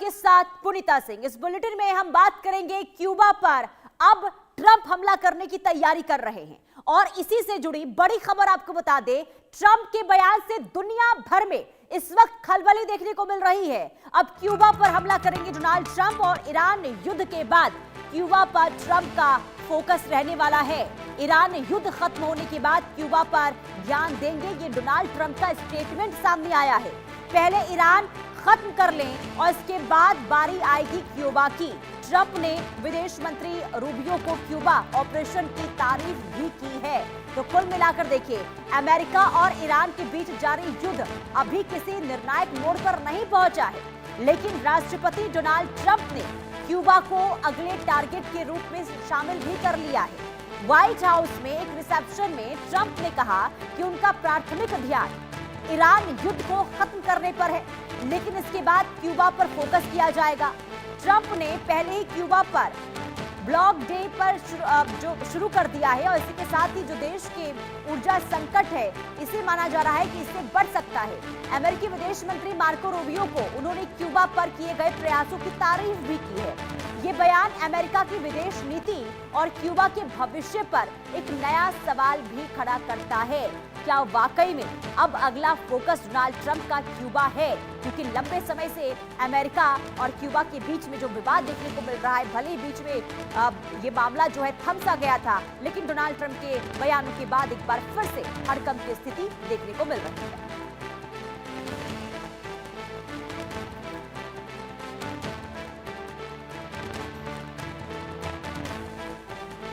आपके साथ पुनीता सिंह। इस बुलेटिन में हम बात करेंगे क्यूबा पर। अब ट्रंप हमला करने की तैयारी कर रहे हैं और इसी से जुड़ी बड़ी खबर आपको बता दें, ट्रंप के बयान से दुनिया भर में इस वक्त खलबली देखने को मिल रही है। अब क्यूबा पर हमला करेंगे डोनाल्ड ट्रंप और ईरान युद्ध के बाद क्यूबा पर ट्रंप का फोकस रहने वाला है। ईरान युद्ध खत्म होने के बाद क्यूबा पर ध्यान देंगे, ये डोनाल्ड ट्रंप का स्टेटमेंट सामने आया है। पहले ईरान खत्म कर लें और इसके बाद बारी आएगी क्यूबा की। ट्रंप ने विदेश मंत्री रूबियो को क्यूबा ऑपरेशन की तारीफ भी की है। तो कुल मिलाकर देखिए, अमेरिका और ईरान के बीच जारी युद्ध अभी किसी निर्णायक मोड़ पर नहीं पहुंचा है, लेकिन राष्ट्रपति डोनाल्ड ट्रंप ने क्यूबा को अगले टारगेट के रूप में शामिल भी कर लिया है। व्हाइट हाउस में एक रिसेप्शन में ट्रंप ने कहा कि उनका प्राथमिक ध्यान ईरान युद्ध को खत्म करने पर है, लेकिन इसके बाद क्यूबा पर फोकस किया जाएगा। ट्रंप ने पहले ही क्यूबा पर ब्लॉक डे पर जो शुरू कर दिया है और इसी के साथ ही जो देश के ऊर्जा संकट है, इसे माना जा रहा है कि इससे बढ़ सकता है। अमेरिकी विदेश मंत्री मार्को रूबियो को उन्होंने क्यूबा पर किए गए प्रयासों की तारीफ भी की है। ये बयान अमेरिका की विदेश नीति और क्यूबा के भविष्य पर एक नया सवाल भी खड़ा करता है। क्या वाकई में अब अगला फोकस डोनाल्ड ट्रंप का क्यूबा है? क्योंकि लंबे समय से अमेरिका और क्यूबा के बीच में जो विवाद देखने को मिल रहा है, भले ही बीच में ये मामला जो है थम सा गया था, लेकिन डोनाल्ड ट्रंप के बयानों के बाद एक बार फिर से हड़कंप की स्थिति देखने को मिल रही है।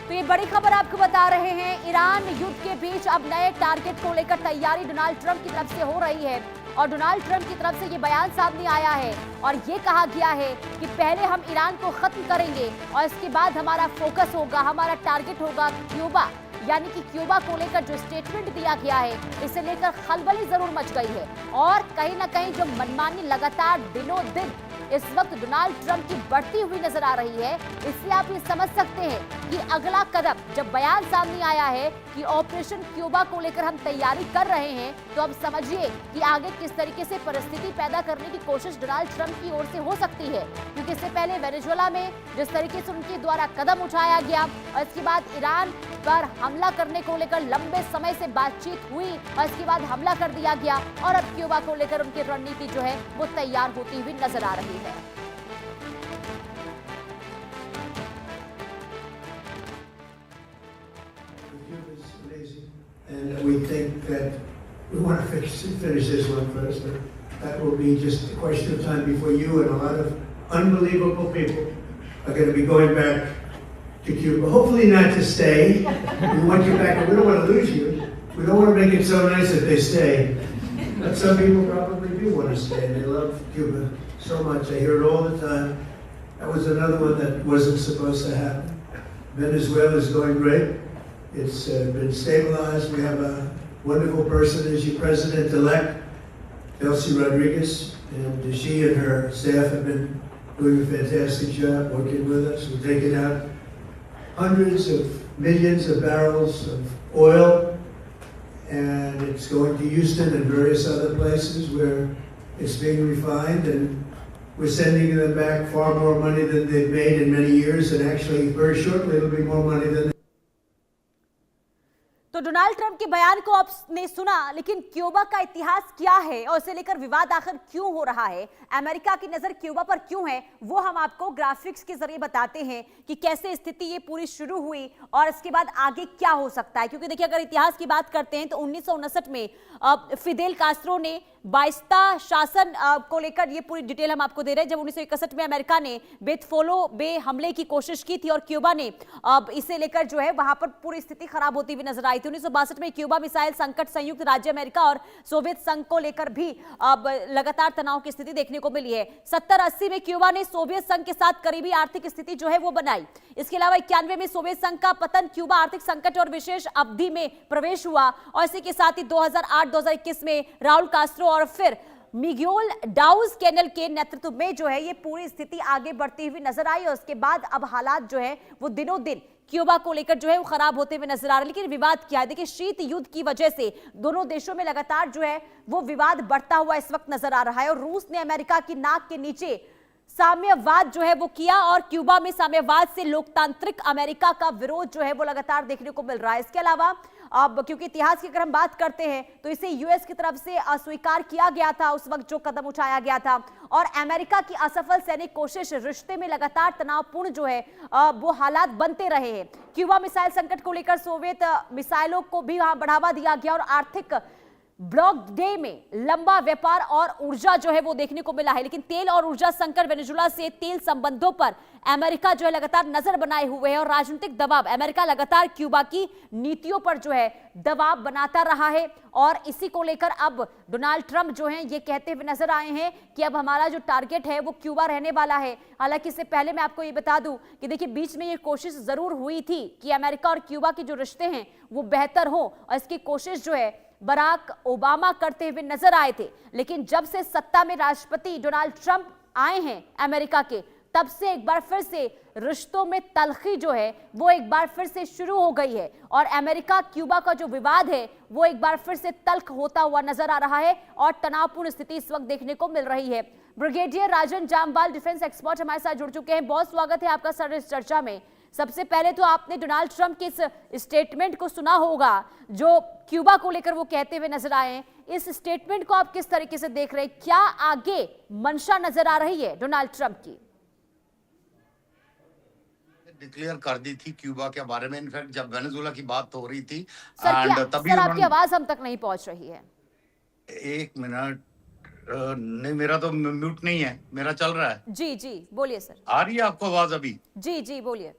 तो ये बड़ी खबर आपको बता रहे हैं, ईरान युद्ध के बीच अब नए टारगेट को लेकर तैयारी डोनाल्ड ट्रंप की तरफ से हो रही है और डोनाल्ड ट्रंप की तरफ से ये बयान सामने आया है और ये कहा गया है कि पहले हम ईरान को खत्म करेंगे और इसके बाद हमारा फोकस होगा, हमारा टारगेट होगा क्यूबा। यानी कि क्यूबा को लेकर जो स्टेटमेंट दिया गया है, इसे लेकर खलबली जरूर मच गई है और कहीं ना कहीं जो मनमानी लगातार दिनों दिन इस वक्त डोनाल्ड ट्रंप की बढ़ती हुई नजर आ रही है, इसलिए आप ये समझ सकते हैं कि अगला कदम जब बयान सामने आया है कि ऑपरेशन क्यूबा को लेकर हम तैयारी कर रहे हैं, तो अब समझिए कि आगे किस तरीके से परिस्थिति पैदा करने की कोशिश डोनाल्ड ट्रंप की ओर से हो सकती है। क्योंकि इससे पहले वेनेजुएला में जिस तरीके से उनके द्वारा कदम उठाया गया और इसके बाद ईरान पर हमला करने को लेकर लंबे समय से बातचीत हुई और इसके बाद हमला कर दिया गया और अब क्यूबा को लेकर उनकी रणनीति जो है वो तैयार होती हुई नजर आ रही है। And we think that we want to finish this one first. That will be just a question of time before you and a lot of unbelievable people are going to be going back to Cuba. Hopefully not to stay. We want you back, and we don't want to lose you. We don't want to make it so nice that they stay. But some people probably do want to stay. They love Cuba so much. I hear it all the time. That was another one that wasn't supposed to happen. Venezuela is going great. It's been stabilized. We have a wonderful person as your president-elect, Delcy Rodriguez, and she and her staff have been doing a fantastic job working with us. We've taken out hundreds of millions of barrels of oil, and it's going to Houston and various other places where it's being refined, and we're sending them back far more money than they've made in many years, and actually very shortly it'll be more money than तो Donald Trump के बयान को आपने सुना, लेकिन Cuba का इतिहास क्या है और इसे लेकर विवाद आखिर क्यों हो रहा है, अमेरिका की नजर क्यूबा पर क्यों है, वो हम आपको ग्राफिक्स के जरिए बताते हैं कि कैसे स्थिति ये पूरी शुरू हुई और इसके बाद आगे क्या हो सकता है। क्योंकि देखिए, अगर इतिहास की बात करते हैं तो 1959 में फिदेल कास्ट्रो ने बाइस्ता शासन को लेकर, ये पूरी डिटेल हम आपको दे रहे हैं, जब 1961 में अमेरिका ने बेतफोलो बे हमले की कोशिश की थी और क्यूबा ने इसे लेकर जो है वहां पर पूरी स्थिति खराब होती हुई नजर आई थी। 1962 में क्यूबा मिसाइल संकट, संयुक्त राज्य अमेरिका और सोवियत संघ को लेकर भी लगातार तनाव की स्थिति देखने को मिली है। 70-80 में क्यूबा ने सोवियत संघ के साथ करीबी आर्थिक स्थिति जो है वो बनाई। इसके अलावा 91 में सोवियत संघ का पतन, क्यूबा आर्थिक संकट और विशेष अवधि में प्रवेश हुआ और इसी के साथ ही 2008-2021 में राउल कास्ट्रो और फिर मिग्यूल डाउज कैनल के नेतृत्व में जो है ये पूरी स्थिति आगे बढ़ती हुई नजर आई और उसके बाद अब हालात जो है वो दिनों दिन क्यूबा को लेकर जो है वो खराब होते हुए नजर आ रहा है। लेकिन विवाद क्या है, देखिए शीत युद्ध की वजह से दोनों देशों में लगातार जो है वो विवाद बढ़ता हुआ इस वक्त नजर आ रहा है और रूस ने अमेरिका की नाक के नीचे साम्यवाद जो है वो किया और क्यूबा में साम्यवाद से लोकतांत्रिक अमेरिका का विरोध जो है वो लगातार देखने को मिल रहा है। इसके अलावा अब क्योंकि इतिहास की अगर हम बात करते हैं तो इसे यूएस की तरफ से अस्वीकार किया गया था उस वक्त जो कदम उठाया गया था, और अमेरिका की असफल सैनिक कोशिश रिश्ते में लगातार तनावपूर्ण जो है वो हालात बनते रहे हैं। क्यूबा मिसाइल संकट को लेकर सोवियत मिसाइलों को भी वहां बढ़ावा दिया गया और आर्थिक ब्लॉक डे में लंबा व्यापार और ऊर्जा जो है वो देखने को मिला है। लेकिन तेल और ऊर्जा संकट, वेनेजुला से तेल संबंधों पर अमेरिका जो है लगातार नजर बनाए हुए है और राजनीतिक दबाव, अमेरिका लगातार क्यूबा की नीतियों पर जो है दबाव बनाता रहा है। और इसी को लेकर अब डोनाल्ड ट्रंप जो हैं ये कहते हुए नजर आए हैं कि अब हमारा जो टारगेट है वो क्यूबा रहने वाला है। हालांकि इससे पहले मैं आपको ये बता दूं कि देखिए बीच में ये कोशिश जरूर हुई थी कि अमेरिका और क्यूबा के जो रिश्ते हैं वो बेहतर हो, और इसकी कोशिश जो है बराक ओबामा करते हुए नजर आए थे। लेकिन जब से सत्ता में राष्ट्रपति डोनाल्ड ट्रंप आए हैं अमेरिका के, तब से एक बार फिर से रिश्तों में तलखी जो है वो एक बार फिर से शुरू हो गई है और अमेरिका क्यूबा का जो विवाद है वो एक बार फिर से तल्ख होता हुआ नजर आ रहा है और तनावपूर्ण स्थिति इस वक्त देखने को मिल रही है। ब्रिगेडियर राजन जामवाल, डिफेंस एक्सपर्ट, हमारे साथ जुड़ चुके हैं। बहुत स्वागत है आपका सर इस चर्चा में। सबसे पहले तो आपने डोनाल्ड ट्रंप के इस स्टेटमेंट को सुना होगा जो क्यूबा को लेकर वो कहते हुए नजर आए हैं। इस स्टेटमेंट को आप किस तरीके से देख रहे हैं? क्या आगे मंशा नजर आ रही है डोनाल्ड ट्रंप की? डिक्लेयर कर दी थी क्यूबा के बारे में, इनफैक्ट जब वेनेजुला की बात हो रही थी तभी सर आपकी आवाज हम तक नहीं पहुंच रही है। एक मिनट, नहीं मेरा तो म्यूट नहीं है, मेरा चल रहा है। जी जी बोलिए सर। आ रही है आपको आवाज अभी? जी जी बोलिए।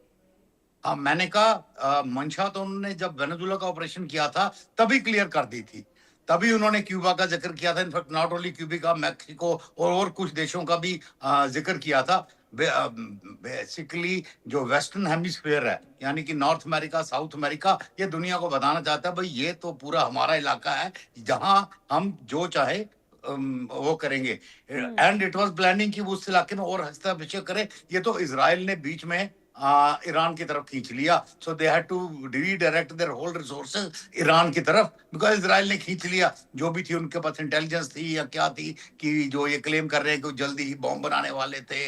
हाँ, मैंने कहा मंशा तो उन्होंने जब वेनेजुला का ऑपरेशन किया था तभी क्लियर कर दी थी, तभी उन्होंने क्यूबा का जिक्र किया था। In fact not only Cuba, Mexico और कुछ देशों का भी जिक्र किया था। बेसिकली जो वेस्टर्न हेमिस्फीयर है, यानी कि नॉर्थ अमेरिका, साउथ अमेरिका, ये दुनिया को बताना चाहता है भाई ये तो पूरा हमारा इलाका है जहां हम जो चाहे वो करेंगे। एंड इट वाज प्लानिंग कि वो उस इलाके में और हस्तक्षेप करे। ये तो इजराइल ने बीच में ईरान की तरफ खींच लिया, so they had to redirect their whole resources Iran की तरफ, बिकॉज इजराइल ने खींच लिया जो भी थी उनके पास, इंटेलिजेंस थी या क्या थी, कि जो ये क्लेम कर रहे हैं कि जल्दी ही बॉम्ब बनाने वाले थे,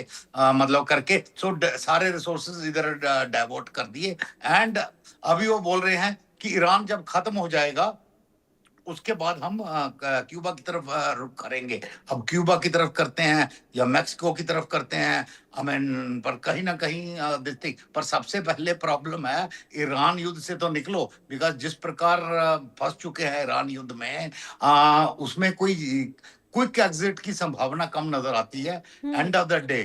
मतलब करके सो सारे रिसोर्सेज इधर डाइवर्ट कर दिए। एंड अभी वो बोल रहे हैं कि ईरान जब खत्म हो जाएगा उसके बाद हम क्यूबा की तरफ रुख करेंगे। अब क्यूबा की तरफ करते हैं या मैक्सिको की तरफ करते हैं, आई मीन, पर कहीं ना कहीं दिखती। पर सबसे पहले प्रॉब्लम है ईरान युद्ध से तो निकलो, बिकॉज जिस प्रकार फंस चुके हैं ईरान युद्ध में, उसमें कोई क्विक एग्जिट की संभावना कम नजर आती है। एंड ऑफ द डे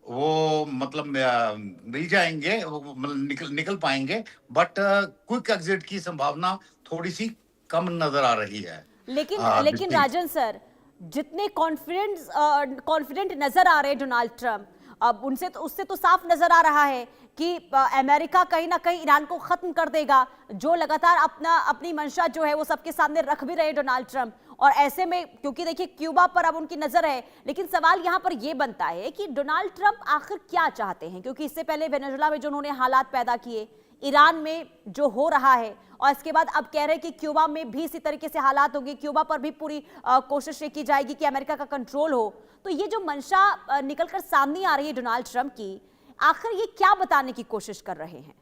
वो मतलब मिल जाएंगे, मतलब निकल पाएंगे, बट क्विक एग्जिट की संभावना थोड़ी सी कम नजर आ रही है। लेकिन राजन सर, जितने कॉन्फिडेंट नजर आ रहे हैं डोनाल्ड ट्रंप, अब उससे तो साफ नजर आ रहा है कि अमेरिका कहीं ना कहीं ईरान को खत्म कर देगा, जो लगातार अपनी मंशा जो है वो सबके सामने रख भी रहे हैं डोनाल्ड ट्रंप। और ऐसे में क्योंकि देखिए क्यूबा पर अब उनकी नजर है, लेकिन सवाल यहां पर यह बनता है कि डोनाल्ड ट्रंप आखिर क्या चाहते हैं? क्योंकि इससे पहले वेनेजुला में जो उन्होंने हालात पैदा किए, ईरान में जो हो रहा है, और इसके बाद अब कह रहे हैं कि क्यूबा में भी इसी तरीके से हालात होंगे, क्यूबा पर भी पूरी कोशिश की जाएगी कि अमेरिका का कंट्रोल हो। तो ये जो मंशा निकलकर सामने आ रही है डोनाल्ड ट्रंप की, आखिर ये क्या बताने की कोशिश कर रहे हैं?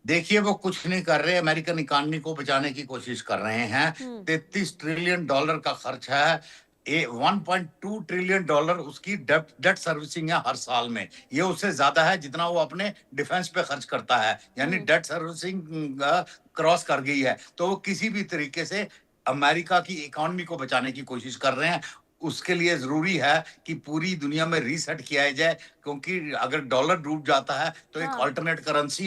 देखिए, वो कुछ नहीं कर रहे, अमेरिकन इकॉनमी को बचाने की कोशिश कर रहे हैं। 33 ट्रिलियन डॉलर का खर्च है, 1.2 ट्रिलियन डॉलर उसकी डेट सर्विसिंग है हर साल में। ये उससे ज्यादा है जितना वो अपने डिफेंस पे खर्च करता है, यानी डेट सर्विसिंग क्रॉस कर गई है। तो वो किसी भी तरीके से अमेरिका की इकॉनमी को बचाने की कोशिश कर रहे हैं। उसके लिए जरूरी है कि पूरी दुनिया में रीसेट किया जाए, क्योंकि अगर डॉलर डूब जाता है तो एक अल्टरनेट करेंसी